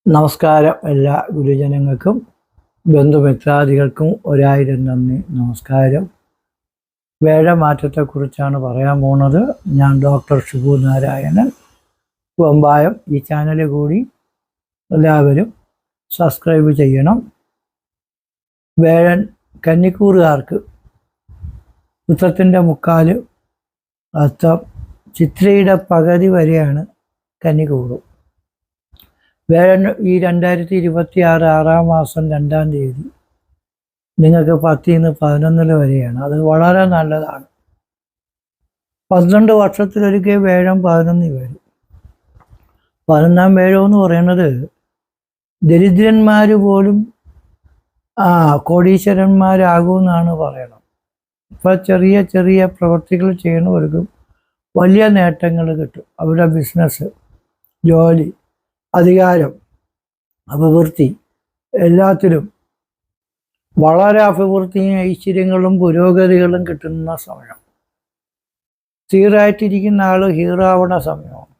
നമസ്കാരം. എല്ലാ ഗുരുജനങ്ങൾക്കും ബന്ധുമിത്രാദികൾക്കും 1000 നന്ദി. നമസ്കാരം. വേഴമാറ്റത്തെക്കുറിച്ചാണ് പറയാൻ പോകുന്നത്. ഞാൻ ഡോക്ടർ ഷിബു നാരായണൻ, വെമ്പായം. ഈ ചാനൽ കൂടി എല്ലാവരും സബ്സ്ക്രൈബ് ചെയ്യണം. വേഴൻ കന്നിക്കൂറുകാർക്ക് ഉത്രത്തിൻ്റെ മുക്കാല് അത്തം ചിത്രയുടെ പകുതി വരെയാണ് കന്നിക്കൂറ്. വേഴൻ ഈ 2026 6 മാസം 2-ാം തീയതി നിങ്ങൾക്ക് 10 - 11 വരെയാണ്. അത് വളരെ നല്ലതാണ്. 12 വർഷത്തിലൊരിക്കൽ വേഴം 11 വരും. 11-ാം വേഴം എന്ന് പറയുന്നത് ദരിദ്രന്മാർ പോലും കോടീശ്വരന്മാരാകുമെന്നാണ് പറയണം. ഇപ്പോൾ ചെറിയ ചെറിയ പ്രവൃത്തികൾ ചെയ്യുന്നവർക്കും വലിയ നേട്ടങ്ങൾ കിട്ടും. അവരുടെ ബിസിനസ്, ജോലി, അധികാരം, അഭിവൃദ്ധി, എല്ലാത്തിലും വളരെ അഭിവൃദ്ധിയും ഐശ്വര്യങ്ങളും പുരോഗതികളും കിട്ടുന്ന സമയം. സ്ഥിരമായിട്ടിരിക്കുന്ന ആൾ ഹീറാവണ സമയമാണ്.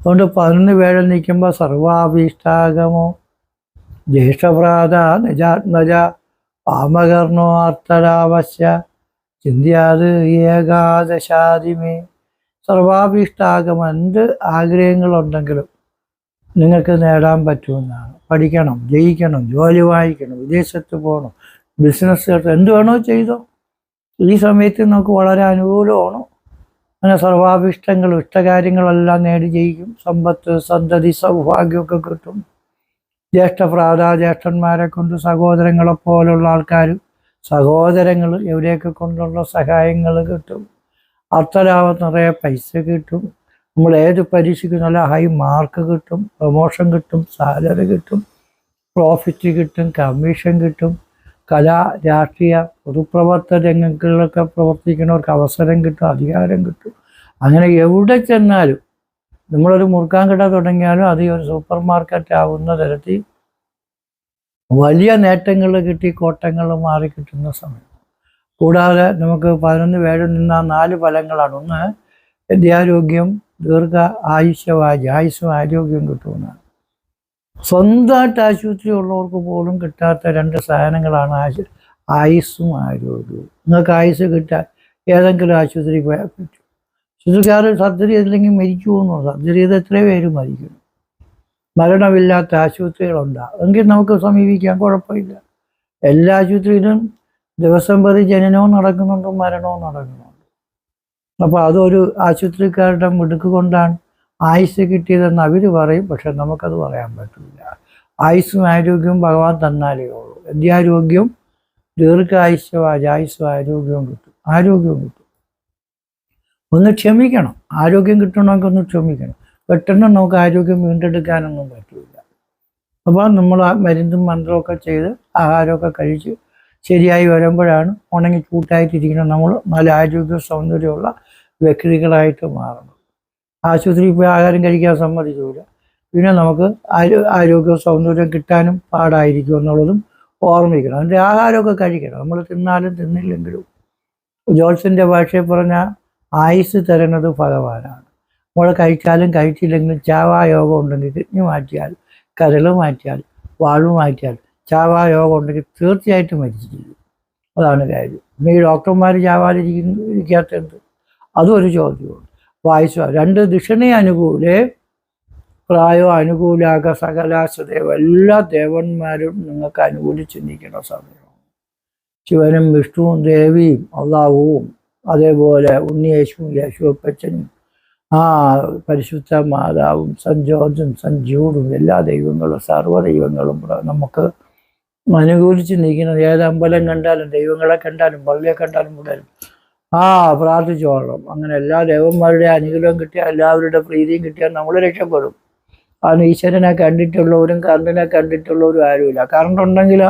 അതുകൊണ്ട് 11 വേഴം നിൽക്കുമ്പോൾ സർവാഭീഷ്ടാഗമോ ജ്യേഷ്ഠഭ്രാത നിജാത്മജ പാമകർണോ അർത്ഥരാവശ്യ ചിന്തിയാത് ഏകാദശാദിമേ. സർവാഭീഷ്ടാഗമം, എന്ത് ആഗ്രഹങ്ങളുണ്ടെങ്കിലും നിങ്ങൾക്ക് നേടാൻ പറ്റുമെന്നാണ്. പഠിക്കണം, ജയിക്കണം, ജോലി വാങ്ങിക്കണം, വിദേശത്ത് പോകണം, ബിസിനസ്, എന്ത് വേണോ ചെയ്തോ. ഈ സമയത്ത് നമുക്ക് വളരെ അനുകൂലമാണ്. അങ്ങനെ സർവാഭിഷ്ടങ്ങളും ഇഷ്ടകാര്യങ്ങളെല്ലാം നേടി ജയിക്കും. സമ്പത്ത്, സന്തതി, സൗഭാഗ്യമൊക്കെ കിട്ടും. ജ്യേഷ്ഠന്മാരെ കൊണ്ട്, സഹോദരങ്ങളെപ്പോലുള്ള ആൾക്കാർ, സഹോദരങ്ങൾ ഇവരെയൊക്കെ കൊണ്ടുള്ള സഹായങ്ങൾ കിട്ടും. അർത്ഥലാഭം, നിറയെ പൈസ കിട്ടും. നമ്മൾ ഏത് പരീക്ഷയ്ക്ക് നല്ല ഹൈ മാർക്ക് കിട്ടും, പ്രൊമോഷൻ കിട്ടും, സാലറി കിട്ടും, പ്രോഫിറ്റ് കിട്ടും, കമ്മീഷൻ കിട്ടും. കലാ, രാഷ്ട്രീയ, പൊതുപ്രവർത്തന രംഗങ്ങളിലൊക്കെ പ്രവർത്തിക്കുന്നവർക്ക് അവസരം കിട്ടും, അധികാരം കിട്ടും. അങ്ങനെ എവിടെ ചെന്നാലും, നമ്മളൊരു മുറുക്കാൻ കട തുടങ്ങിയാലും അത് ഒരു സൂപ്പർ മാർക്കറ്റ് ആവുന്ന തരത്തിൽ വലിയ നേട്ടങ്ങൾ കിട്ടി, കോട്ടങ്ങൾ മാറി കിട്ടുന്ന സമയം. കൂടാതെ നമുക്ക് 11 വേഴം നിന്ന 4 ഫലങ്ങളാണ്. ഒന്ന്, വിദ്യാരോഗ്യം, ദീർഘ ആയുസ്സും ആരോഗ്യം കിട്ടുമെന്നാണ്. സ്വന്തമായിട്ട് ആശുപത്രി ഉള്ളവർക്ക് പോലും കിട്ടാത്ത 2 സാധനങ്ങളാണ് ആയുസ്സും ആരോഗ്യവും. നിങ്ങൾക്ക് ആയുസ് കിട്ടാൻ ഏതെങ്കിലും ആശുപത്രി പോയാൽ പറ്റും. ആശുപത്രിക്കാർ സർജറി ചെയ്തില്ലെങ്കിൽ മരിക്കുമെന്നോ? സർജറി ചെയ്ത് എത്രയോ പേര് മരിക്കുന്നു. മരണമില്ലാത്ത ആശുപത്രികളുണ്ടാകും എങ്കിൽ നമുക്ക് സമീപിക്കാൻ കുഴപ്പമില്ല. എല്ലാ ആശുപത്രിയിലും ദിവസം പ്രതി ജനനവും നടക്കുന്നുണ്ട്, മരണവും നടക്കുന്നുണ്ട്. അപ്പോൾ അതൊരു ആശുപത്രിക്കാരുടെ മിടുക്ക് കൊണ്ടാണ് ആയുസ് കിട്ടിയതെന്ന് അവർ പറയും. പക്ഷെ നമുക്കത് പറയാൻ പറ്റില്ല. ആയുസ്സും ആരോഗ്യവും ഭഗവാൻ തന്നാലേ ഉള്ളൂ. വിദ്യാരോഗ്യം, ദീർഘായുസ്സും ആരോഗ്യവും കിട്ടും. ഒന്ന് ക്ഷമിക്കണം. ആരോഗ്യം കിട്ടണമെങ്കിൽ ഒന്ന് ക്ഷമിക്കണം. പെട്ടെന്ന് നമുക്ക് ആരോഗ്യം വീണ്ടെടുക്കാനൊന്നും പറ്റില്ല. അപ്പോൾ നമ്മൾ ആ മരുന്നും മന്ത്രമൊക്കെ ചെയ്ത് ആഹാരമൊക്കെ കഴിച്ച് ശരിയായി വരുമ്പോഴാണ് ഉണങ്ങി ചൂട്ടായിട്ടിരിക്കണം നമ്മൾ നല്ല ആരോഗ്യ സൗന്ദര്യമുള്ള വ്യക്തികളായിട്ട് മാറണം. ആശുപത്രിയിൽ പോയി ആഹാരം കഴിക്കാൻ സമ്മതിക്കില്ല. പിന്നെ നമുക്ക് ആരോഗ്യ സൗന്ദര്യം കിട്ടാനും പാടായിരിക്കും എന്നുള്ളതും ഓർമ്മിക്കണം. അതിൻ്റെ ആഹാരമൊക്കെ കഴിക്കണം. നമ്മൾ തിന്നാലും തിന്നില്ലെങ്കിലും ജോത്സ്യൻ്റെ ഭാഷയിൽ പറഞ്ഞാൽ ആയുസ് തരുന്നത് ഭഗവാനാണ്. നമ്മൾ കഴിച്ചാലും കഴിച്ചില്ലെങ്കിലും ചാവായോഗം ഉണ്ടെങ്കിൽ, കിഡ്നി മാറ്റിയാൽ, കരൾ മാറ്റിയാൽ, വാൾവ് മാറ്റിയാൽ, ചാവായോഗം ഉണ്ടെങ്കിൽ തീർച്ചയായിട്ടും മരിച്ചിരിക്കും. അതാണ് കാര്യം. പിന്നെ ഈ ഡോക്ടർമാർ ഇരിക്കാത്തത് അതും ഒരു ചോദ്യമാണ്. വായിച്ചു 2 ദിഷണി അനുകൂലേ പ്രായോ അനുകൂലാക സകലാശദേവ. എല്ലാ ദേവന്മാരും നിങ്ങൾക്ക് അനുകൂലിച്ച് നിൽക്കുന്ന സമയമാണ്. ശിവനും വിഷ്ണുവും ദേവിയും അള്ളാഹുവും അതേപോലെ ഉണ്ണിയേശുവും യേശുപ്പച്ചനും പരിശുദ്ധ മാതാവും സഞ്ജോജും സഞ്ജൂടും എല്ലാ ദൈവങ്ങളും സർവ്വദൈവങ്ങളും നമുക്ക് അനുകൂലിച്ച് നിൽക്കുന്നത്. ഏത് അമ്പലം കണ്ടാലും, ദൈവങ്ങളെ കണ്ടാലും, പള്ളിയെ കണ്ടാലും മുടലും പ്രാർത്ഥിച്ചോളണം. അങ്ങനെ എല്ലാ ദേവന്മാരുടെ അനുകൂലം കിട്ടിയാൽ, എല്ലാവരുടെ പ്രീതിയും കിട്ടിയാൽ നമ്മൾ രക്ഷപ്പെടും. കാരണം ഈശ്വരനെ കണ്ടിട്ടുള്ളവരും കറണ്ടിനെ കണ്ടിട്ടുള്ളവരും ആരുമില്ല. കറണ്ട് ഉണ്ടെങ്കിൽ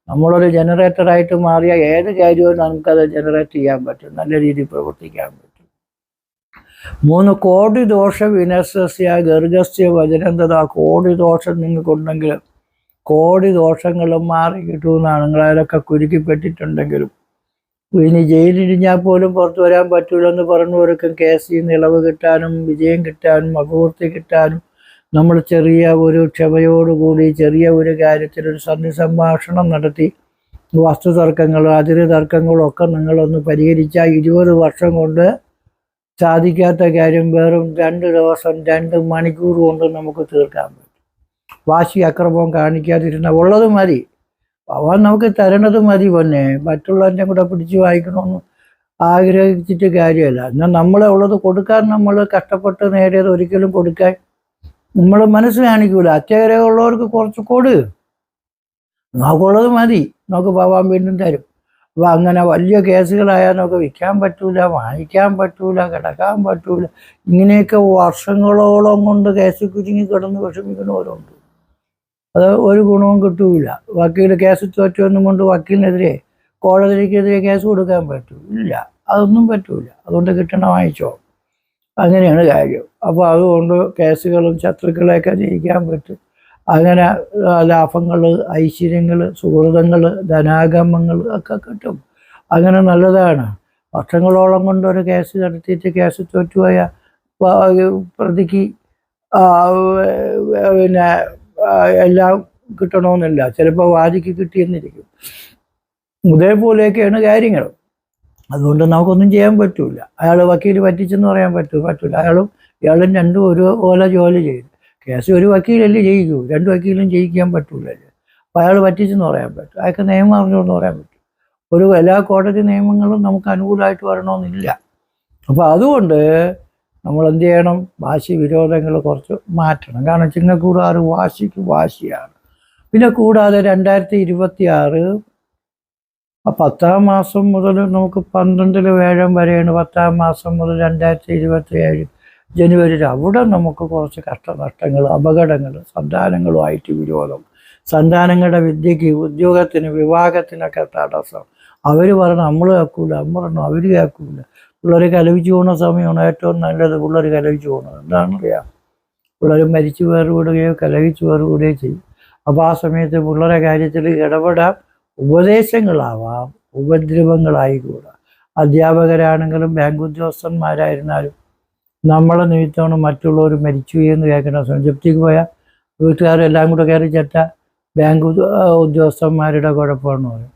നമ്മളൊരു ജനറേറ്ററായിട്ട് മാറിയാൽ ഏത് കാര്യവും നമുക്കത് ജനറേറ്റ് ചെയ്യാൻ പറ്റും, നല്ല രീതിയിൽ പ്രവർത്തിക്കാൻ പറ്റും. 3 കോടി ദോഷ വിനസ്യ ഗർഗസ്യ വചനന്തത. കോടി ദോഷം നിങ്ങൾക്കുണ്ടെങ്കിൽ കോടി ദോഷങ്ങളും മാറി കിട്ടുമെന്നാണ്. നിങ്ങളതിലൊക്കെ കുരുക്കിപ്പെട്ടിട്ടുണ്ടെങ്കിലും ഇനി ജയിലിരിഞ്ഞാൽ പോലും പുറത്തു വരാൻ പറ്റൂലെന്ന് പറഞ്ഞവർക്ക് കേസിൽ നിന്ന് ഇളവ് കിട്ടാനും, വിജയം കിട്ടാനും, അഭിവൃദ്ധി കിട്ടാനും, നമ്മൾ ചെറിയ ഒരു ക്ഷമയോടുകൂടി ചെറിയ ഒരു കാര്യത്തിൽ ഒരു സന്ധി സംഭാഷണം നടത്തി വസ്തു തർക്കങ്ങളും അതിര് തർക്കങ്ങളും ഒക്കെ നിങ്ങളൊന്ന് പരിഹരിച്ചാൽ 20 വർഷം കൊണ്ട് സാധിക്കാത്ത കാര്യം വെറും 2 ദിവസം 2 മണിക്കൂർ കൊണ്ട് നമുക്ക് തീർക്കാൻ പറ്റും. വാശി അക്രമം കാണിക്കാതിരുന്ന ഉള്ളത് മതി, അവൻ നമുക്ക് തരണത് മതി. പൊന്നെ മറ്റുള്ളവൻ്റെ കൂടെ പിടിച്ച് വായിക്കണമെന്ന് ആഗ്രഹിച്ചിട്ട് കാര്യമല്ല. എന്നാൽ നമ്മളെ ഉള്ളത് കൊടുക്കാൻ നമ്മൾ കഷ്ടപ്പെട്ട് നേടിയത് ഒരിക്കലും കൊടുക്കാൻ നമ്മൾ മനസ്സ് കാണിക്കൂല. അത്യാഗ്രഹമുള്ളവർക്ക് കുറച്ച് കൊടു, നമുക്കുള്ളത് മതി, നമുക്ക് പോവാൻ വീണ്ടും തരും. അപ്പോൾ അങ്ങനെ വലിയ കേസുകളായാൽ നമുക്ക് വിൽക്കാൻ പറ്റൂല, വാങ്ങിക്കാൻ പറ്റൂല, കിടക്കാൻ പറ്റൂല. ഇങ്ങനെയൊക്കെ വർഷങ്ങളോളം കൊണ്ട് കേസ് കുരുങ്ങി കിടന്ന് വിഷമിക്കുന്നവരുണ്ട്. അത് ഒരു ഗുണവും കിട്ടൂല. വക്കീൽ കേസ് തോറ്റുവെന്നും കൊണ്ട് വക്കീലിനെതിരെ കോടതിക്കെതിരെ കേസ് കൊടുക്കാൻ പറ്റൂ? ഇല്ല, അതൊന്നും പറ്റൂല. അതുകൊണ്ട് കിട്ടണ വാങ്ങിച്ചോ, അങ്ങനെയാണ് കാര്യം. അപ്പോൾ അതുകൊണ്ട് കേസുകളും ശത്രുക്കളെയൊക്കെ ജയിക്കാൻ പറ്റും. അങ്ങനെ ലാഭങ്ങൾ, ഐശ്വര്യങ്ങൾ, സുഹൃതങ്ങൾ, ധനാഗമങ്ങൾ ഒക്കെ കിട്ടും. അങ്ങനെ നല്ലതാണ്. വർഷങ്ങളോളം കൊണ്ടൊരു കേസ് നടത്തിയിട്ട് കേസ് തോറ്റുപോയ പ്രതിക്ക് പിന്നെ എല്ലാം കിട്ടണമെന്നില്ല, ചിലപ്പോൾ വാദിക്ക് കിട്ടിയെന്നിരിക്കും. ഇതേപോലെയൊക്കെയാണ് കാര്യങ്ങൾ. അതുകൊണ്ട് നമുക്കൊന്നും ചെയ്യാൻ പറ്റൂല. അയാൾ വക്കീൽ പറ്റിച്ചെന്ന് പറയാൻ പറ്റൂല. ഇയാളും രണ്ടും ഒരുപോലെ ജോലി ചെയ്തു. കേസ് ഒരു വക്കീലല്ലേ ജയിക്കൂ, 2 വക്കീലും ജയിക്കാൻ പറ്റൂലല്ലോ. അപ്പോൾ അയാൾ പറ്റിച്ചെന്ന് പറയാൻ പറ്റും, അയാൾക്ക് നിയമം അറിഞ്ഞുകൊണ്ടെന്ന് പറയാൻ പറ്റും. എല്ലാ കോടതി നിയമങ്ങളും നമുക്ക് അനുകൂലമായിട്ട് വരണമെന്നില്ല. അപ്പോൾ അതുകൊണ്ട് നമ്മൾ എന്ത് ചെയ്യണം? വാശി വിരോധങ്ങൾ കുറച്ച് മാറ്റണം. കാരണം ചിങ്ങക്കൂടാറ് വാശിക്ക് വാശിയാണ്. പിന്നെ കൂടാതെ 2026 10-ാം മാസം മുതൽ നമുക്ക് 12 വേഴം വരെയാണ്. 10-ാം മാസം മുതൽ 2027 ജനുവരി അവിടെ നമുക്ക് കുറച്ച് കഷ്ടനഷ്ടങ്ങൾ, അപകടങ്ങൾ, സന്താനങ്ങളുമായിട്ട് വിരോധം, സന്താനങ്ങളുടെ വിദ്യയ്ക്ക്, ഉദ്യോഗത്തിന്, വിവാഹത്തിനൊക്കെ തടസ്സം. അവർ പറഞ്ഞു നമ്മൾ കേൾക്കൂല, നമ്മൾ പറഞ്ഞു അവർ കേൾക്കൂല. പിള്ളേർ കലവിച്ചു പോകുന്ന സമയമാണ് ഏറ്റവും നല്ലത്. പിള്ളേർ കലവിച്ചു പോകുന്നത് എന്താണെന്നറിയാം? പിള്ളേർ മരിച്ചു വേർവിടുകയോ കലവിച്ചു വേർവിടുകയോ ചെയ്യും. അപ്പോൾ ആ സമയത്ത് പിള്ളേരെ കാര്യത്തിൽ ഇടപെടാൻ ഉപദേശങ്ങളാവാം, ഉപദ്രവങ്ങളായിക്കൂടാ. അധ്യാപകരാണെങ്കിലും ബാങ്ക് ഉദ്യോഗസ്ഥന്മാരായിരുന്നാലും നമ്മളെ നിമിത്തമാണ് മറ്റുള്ളവർ മരിച്ചു എന്ന് കേൾക്കുന്ന സമയം ജപ്തിക്ക് പോയാൽ വീട്ടുകാരെല്ലാം കൂടെ കയറി ചെറ്റ ബാങ്ക് ഉദ്യോഗസ്ഥന്മാരുടെ കുഴപ്പമെന്ന് പറയും.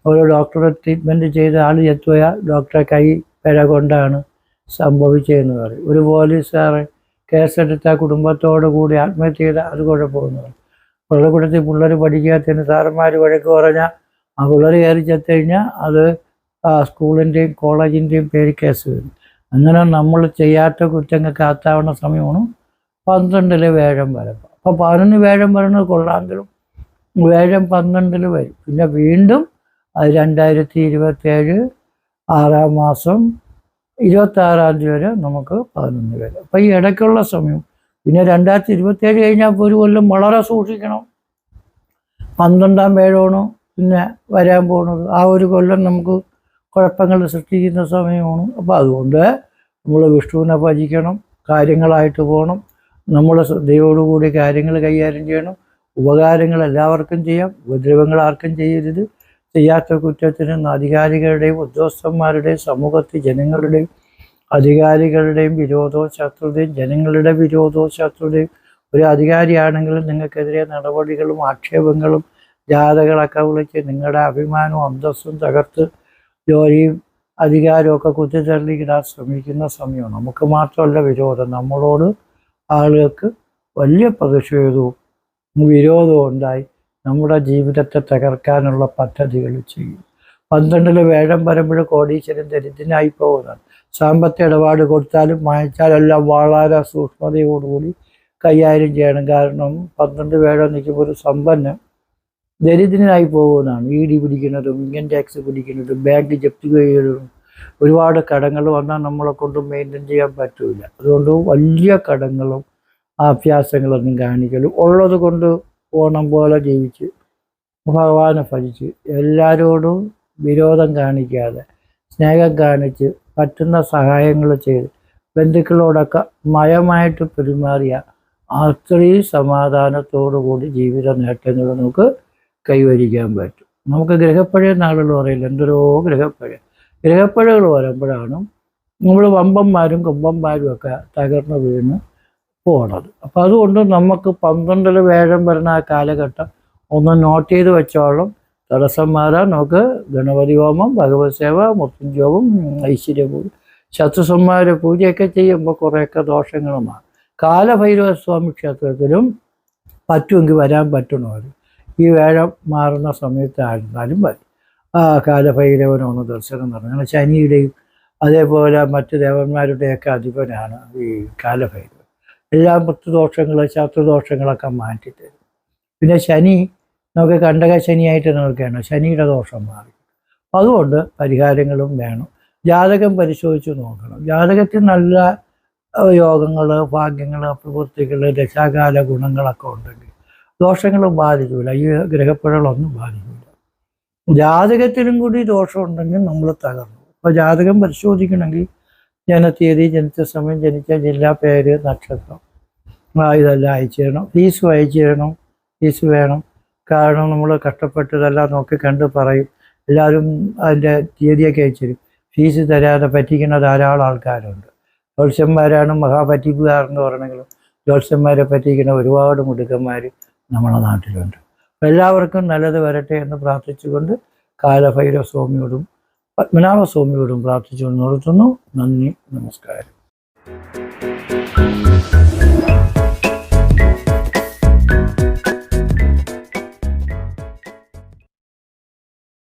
ഒരു ഡോക്ടറെ ട്രീറ്റ്മെൻറ്റ് ചെയ്ത ആൾ ചെത്തുപോയാൽ ഡോക്ടറെ കൈ പിഴ കൊണ്ടാണ് സംഭവിച്ചതെന്ന് പറയും. ഒരു പോലീസുകാരൻ കേസെടുത്ത കുടുംബത്തോടു കൂടി ആത്മഹത്യ ചെയ്താൽ അത് കുഴപ്പമെന്ന് പറയും. പള്ളിക്കൂടത്തിൽ പിള്ളേർ പഠിക്കാത്തതിന് സാറന്മാർ വഴക്ക് പറഞ്ഞാൽ ആ പിള്ളേർ കയറി ചെത്ത് കഴിഞ്ഞാൽ അത് സ്കൂളിൻ്റെയും കോളേജിൻ്റെയും പേര് കേസ് വരും. അങ്ങനെ നമ്മൾ ചെയ്യാത്ത കുറ്റങ്ങൾക്ക് അകത്താവുന്ന സമയമാണ് 12 വേഴം വരവ്. അപ്പോൾ 11 വേഴം വരുന്നത് കൊള്ളാമെങ്കിലും വേഴം 12 വരും. പിന്നെ വീണ്ടും അത് 2027 6-ാം മാസം 26-ാം തീയതി വരെ നമുക്ക് 11 വരും. അപ്പോൾ ഈ ഇടയ്ക്കുള്ള സമയം പിന്നെ 2027 കഴിഞ്ഞാൽ ഒരു കൊല്ലം വളരെ സൂക്ഷിക്കണം. 12-ാം വേഴമാണ് പിന്നെ വരാൻ പോകുന്നത്. ആ ഒരു കൊല്ലം നമുക്ക് കുഴപ്പങ്ങൾ സൃഷ്ടിക്കുന്ന സമയമാണ്. അപ്പോൾ അതുകൊണ്ട് നമ്മൾ വിഷ്ണുവിനെ ഭജിക്കണം, കാര്യങ്ങളായിട്ട് പോകണം, നമ്മൾ ശ്രദ്ധയോടുകൂടി കാര്യങ്ങൾ കൈകാര്യം ചെയ്യണം. ഉപകാരങ്ങൾ എല്ലാവർക്കും ചെയ്യാം, ഉപദ്രവങ്ങൾ ആർക്കും ചെയ്യരുത്. ചെയ്യാത്ത കുറ്റത്തിന് അധികാരികളുടെയും ഉദ്യോഗസ്ഥന്മാരുടെയും സമൂഹത്തിൽ ജനങ്ങളുടെയും അധികാരികളുടെയും വിരോധവും ശത്രുതയും, ജനങ്ങളുടെ വിരോധവും ശത്രുതയും. ഒരു അധികാരിയാണെങ്കിലും നിങ്ങൾക്കെതിരെ നടപടികളും ആക്ഷേപങ്ങളും ജാഥകളൊക്കെ വിളിച്ച് നിങ്ങളുടെ അഭിമാനവും അന്തസ്സും തകർത്ത് ജോലിയും അധികാരമൊക്കെ കുത്തിത്തള്ളിയിടാൻ ശ്രമിക്കുന്ന സമയമാണ്. നമുക്ക് മാത്രമല്ല വിരോധം, നമ്മളോട് ആളുകൾക്ക് വലിയ പ്രതിഷേധവും വിരോധവും ഉണ്ടായി നമ്മുടെ ജീവിതത്തെ തകർക്കാനുള്ള പദ്ധതികൾ ചെയ്യും. 12 വേഴം വരുമ്പോൾ കോടീശ്വരൻ ദരിദ്രനായി പോകുന്നതാണ്. സാമ്പത്തിക ഇടപാട് കൊടുത്താലും വാങ്ങിച്ചാലെല്ലാം വളരെ സൂക്ഷ്മതയോടുകൂടി കൈകാര്യം ചെയ്യണം. കാരണം 12 വേഴം നിൽക്കുമ്പോൾ ഒരു സമ്പന്നം ദരിദ്രനായി പോകുന്നതാണ്. ഇ ഡി പിടിക്കുന്നതും ഇൻകം ടാക്സ് പിടിക്കുന്നതും ബാങ്ക് ജപ്തി ചെയ്യുന്നതും ഒരുപാട് കടങ്ങൾ വന്നാൽ നമ്മളെ കൊണ്ട് മെയിൻറ്റെയിൻ ചെയ്യാൻ പറ്റില്ല. അതുകൊണ്ട് വലിയ കടങ്ങളും അഭ്യാസങ്ങളൊന്നും കാണിക്കലും ഉള്ളത് കൊണ്ട് ഓണം പോലെ ജീവിച്ച് ഭഗവാനെ ഭജിച്ച് എല്ലാവരോടും വിരോധം കാണിക്കാതെ സ്നേഹം കാണിച്ച് പറ്റുന്ന സഹായങ്ങൾ ചെയ്ത് ബന്ധുക്കളോടൊക്കെ മയമായിട്ട് പെരുമാറിയ അത്രയും സമാധാനത്തോടു കൂടി ജീവിത നേട്ടങ്ങൾ നമുക്ക് കൈവരിക്കാൻ പറ്റും. നമുക്ക് ഗ്രഹപ്പഴയ നാളുകൾ പറയില്ല, എന്തോരോ ഗ്രഹപ്പഴകൾ വരുമ്പോഴാണ് നമ്മൾ വമ്പന്മാരും കുമ്പന്മാരും ഒക്കെ തകർന്ന് വീണ് പോണത്. അപ്പോൾ അതുകൊണ്ട് നമുക്ക് 12 വേഴം വരുന്ന ആ കാലഘട്ടം ഒന്ന് നോട്ട് ചെയ്ത് വെച്ചോളം. തടസ്സം മാറാൻ നമുക്ക് ഗണപതി ഹോമം, ഭഗവത് സേവ, മൃത്യുഞ്ജോമം, ഐശ്വര്യപൂജ, ശത്രുസംഹാര പൂജയൊക്കെ ചെയ്യുമ്പോൾ കുറേയൊക്കെ ദോഷങ്ങളുമാണ്. കാലഭൈരവ സ്വാമി ക്ഷേത്രത്തിലും പറ്റുമെങ്കിൽ വരാൻ പറ്റണവർ ഈ വേഴം മാറുന്ന സമയത്തായിരുന്നാലും മതി. ആ കാലഭൈരവനൊന്ന് ദർശനം നടത്തണം. ശനിയുടെയും അതേപോലെ മറ്റ് ദേവന്മാരുടെയൊക്കെ അധിപനാണ് ഈ കാലഭൈരവൻ. എല്ലാ മൃത്യുദോഷങ്ങൾ, ശത്രുദോഷങ്ങളൊക്കെ മാറ്റിത്തരും. പിന്നെ ശനി നമുക്ക് കണ്ടക ശനിയായിട്ട് നിൽക്കുകയാണ്. ശനിയുടെ ദോഷം മാറി. അതുകൊണ്ട് പരിഹാരങ്ങളും വേണം. ജാതകം പരിശോധിച്ച് നോക്കണം. ജാതകത്തിൽ നല്ല യോഗങ്ങൾ, ഭാഗ്യങ്ങൾ, പ്രവൃത്തികൾ, ദശാകാല ഗുണങ്ങളൊക്കെ ഉണ്ടെങ്കിൽ ദോഷങ്ങൾ ബാധിക്കില്ല. ഈ ഗ്രഹപ്പിഴകളൊന്നും ബാധിക്കില്ല. ജാതകത്തിലും കൂടി ദോഷമുണ്ടെങ്കിൽ നമ്മൾ തകർന്നു. അപ്പോൾ ജാതകം പരിശോധിക്കണമെങ്കിൽ ജനതീയതി, ജനിച്ച സമയം, ജനിച്ച ജില്ല, പേര്, നക്ഷത്രം ഇതെല്ലാം അയച്ചു തരണം. ഫീസ് അയച്ചു തരണം. ഫീസ് വേണം. കാരണം നമ്മൾ കഷ്ടപ്പെട്ടതെല്ലാം നോക്കി കണ്ട് പറയും. എല്ലാവരും അതിൻ്റെ തീയതിയൊക്കെ അയച്ചു തരും. ഫീസ് തരാതെ പറ്റിക്കുന്ന ധാരാളം ആൾക്കാരുണ്ട്. ജ്യോത്സ്യന്മാരാണ് മഹാപറ്റിപ്പുകാരെന്ന് പറയണമെങ്കിലും ജ്യോത്സ്യന്മാരെ പറ്റിക്കുന്ന ഒരുപാട് മിടുക്കന്മാർ നമ്മുടെ നാട്ടിലുണ്ട്. എല്ലാവർക്കും നല്ലത് വരട്ടെ എന്ന് പ്രാർത്ഥിച്ചുകൊണ്ട് കാലഭൈരവ സ്വാമിയോടും പത്മനാഭ സ്വാമിയോടും പ്രാർത്ഥിച്ചുകൊണ്ട് നിർത്തുന്നു. നന്ദി, നമസ്കാരം.